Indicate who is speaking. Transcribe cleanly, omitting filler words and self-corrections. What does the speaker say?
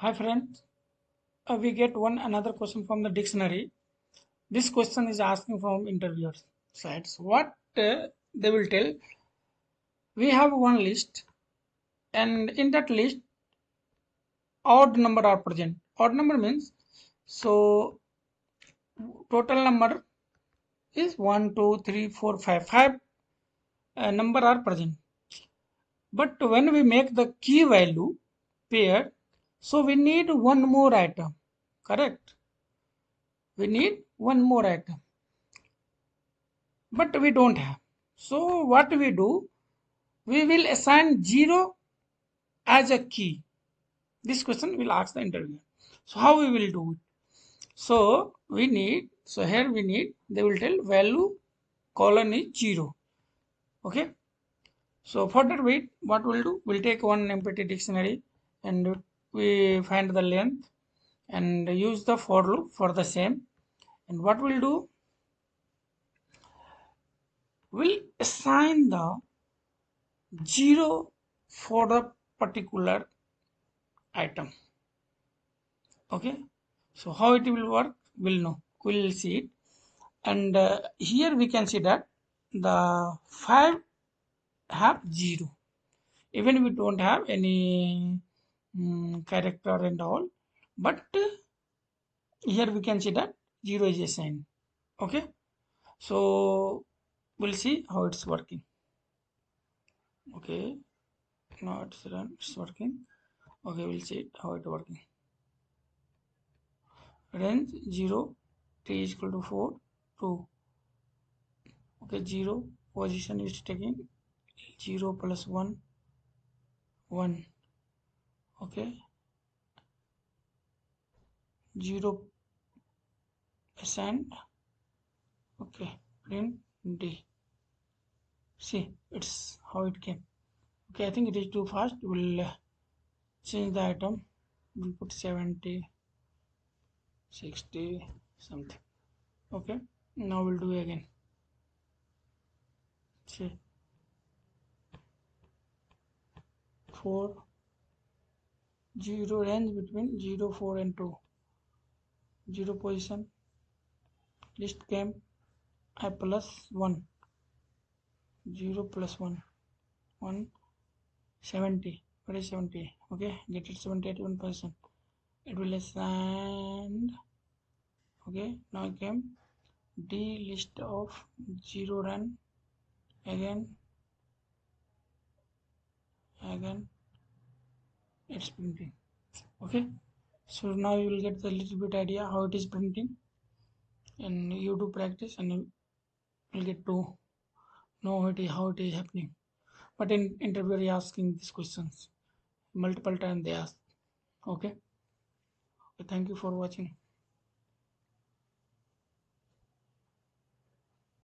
Speaker 1: Hi friends, we get one another question from the dictionary. This question is asking from interviewers sites. What they will tell, we have one list, and in that list, odd number are present. Odd number means so total number is 1, 2, 3, 4, 5. Five number are present. But when we make the key value pair, so we need one more item. Correct? We need one more item. But we don't have. So what we do, we will assign 0 as a key. This question will ask the interviewer. So how we will do it? So here we need, they will tell value colon is 0. Okay. So for that wait, what we'll do, we'll take one empty dictionary and we find the length and use the for loop for the same. And what we'll do, we'll assign the 0 for the particular item. Okay, so how it will work, we'll know, we'll see it. And here we can see that the 5 have 0, even we don't have any character and all, but here we can see that 0 is assigned. Okay, so we'll see how it's working. Okay, now it's working. Okay, we'll see how it's working. Range 0, t is equal to 4, 2. Okay, 0 position is taking 0 plus 1, 1. Okay, 0 assigned. Okay, print D. See, it's how it came. Okay, I think it is too fast. We'll change the item. We'll put 70, 60, something. Okay, now we'll do again. See, 4, 0 range between 0, 4 and 2. 0 position, list came I plus 1. 0 plus 1, 1, 70. What is 70? Okay, get it 70 at 1%. It will assign. Okay, now I came D list of 0 run again, it's printing. Okay, so now you will get the little bit idea how it is printing, and you do practice and you will get to know how it is happening. But in interview asking these questions multiple times they ask. Okay, thank you for watching.